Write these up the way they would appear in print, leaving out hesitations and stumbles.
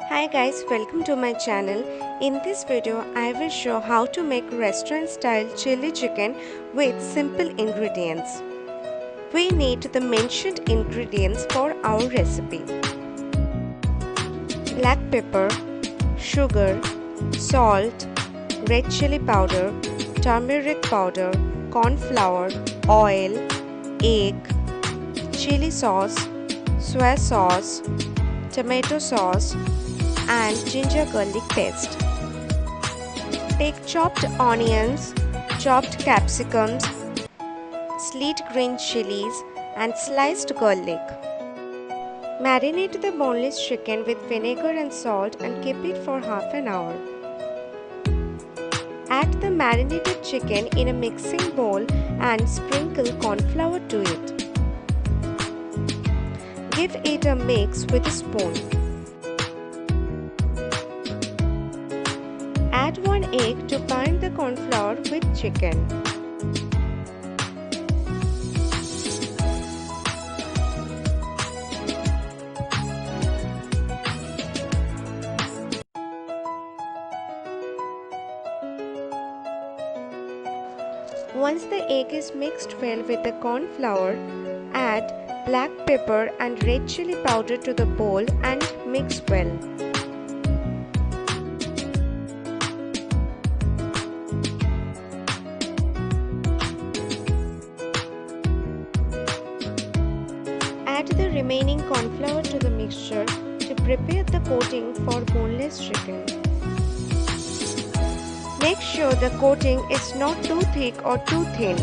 Hi guys, welcome to my channel. In this video, I will show how to make restaurant style chili chicken with simple ingredients. We need the mentioned ingredients for our recipe: black pepper, sugar, salt, red chili powder, turmeric powder, corn flour, oil, egg, chili sauce, soya sauce, tomato sauce, and ginger garlic paste. Take chopped onions, chopped capsicums, slit green chilies, and sliced garlic. Marinate the boneless chicken with vinegar and salt and keep it for half an hour. Add the marinated chicken in a mixing bowl and sprinkle corn flour to it. Give it a mix with a spoon. Add 1 egg to bind the corn flour with chicken. Once the egg is mixed well with the corn flour, add black pepper and red chili powder to the bowl and mix well. Add the remaining corn flour to the mixture to prepare the coating for boneless chicken. Make sure the coating is not too thick or too thin.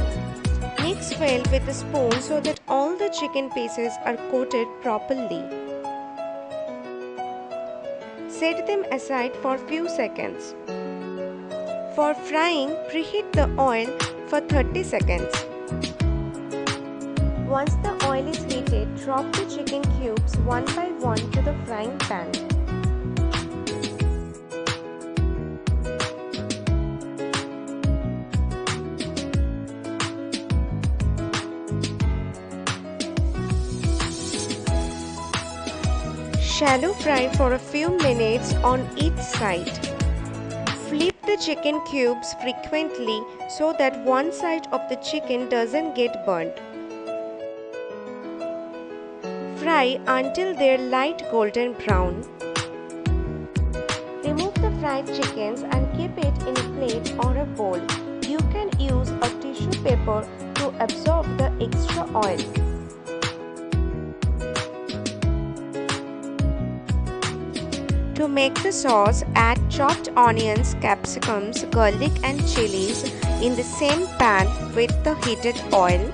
Mix well with a spoon so that all the chicken pieces are coated properly. Set them aside for few seconds. For frying, preheat the oil for 30 seconds. Once the oil is heated, drop the chicken cubes one by one to the frying pan. Shallow fry for a few minutes on each side. Flip the chicken cubes frequently so that one side of the chicken doesn't get burnt. Fry until they're light golden brown. Remove the fried chickens and keep it in a plate or a bowl. You can use a tissue paper to absorb the extra oil. To make the sauce, add chopped onions, capsicums, garlic and chilies in the same pan with the heated oil.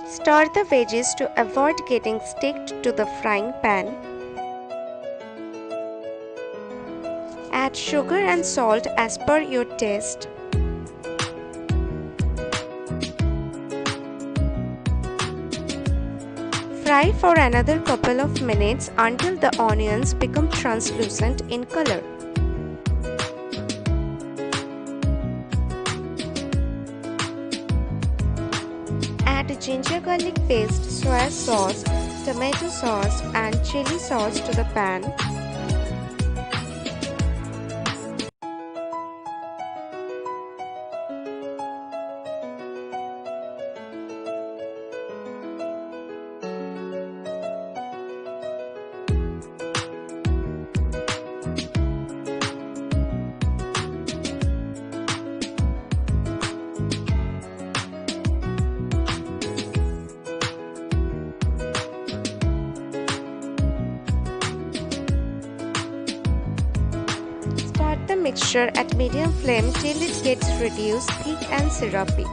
Stir the veggies to avoid getting sticked to the frying pan. Add sugar and salt as per your taste. Fry for another couple of minutes until the onions become translucent in color. Add ginger garlic paste, soya sauce, tomato sauce and chili sauce to the pan. Start the mixture at medium flame till it gets reduced thick and syrupy.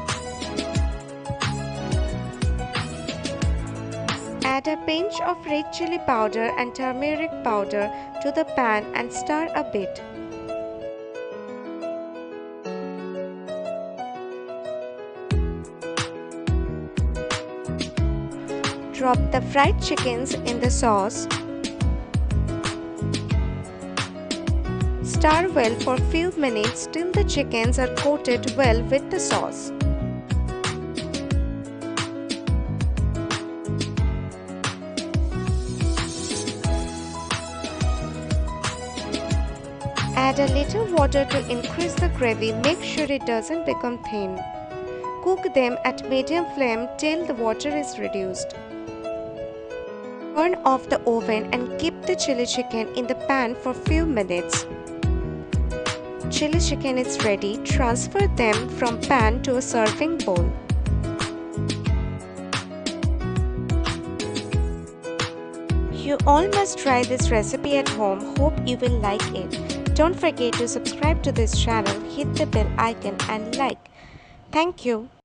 Add a pinch of red chili powder and turmeric powder to the pan and stir a bit. Drop the fried chickens in the sauce. Stir well for a few minutes till the chickens are coated well with the sauce. Add a little water to increase the gravy. Make sure it doesn't become thin. Cook them at medium flame till the water is reduced. Turn off the oven and keep the chili chicken in the pan for few minutes. Chili chicken is ready. Transfer them from pan to a serving bowl. You all must try this recipe at home. Hope you will like it. Don't forget to subscribe to this channel, hit the bell icon and like. Thank you.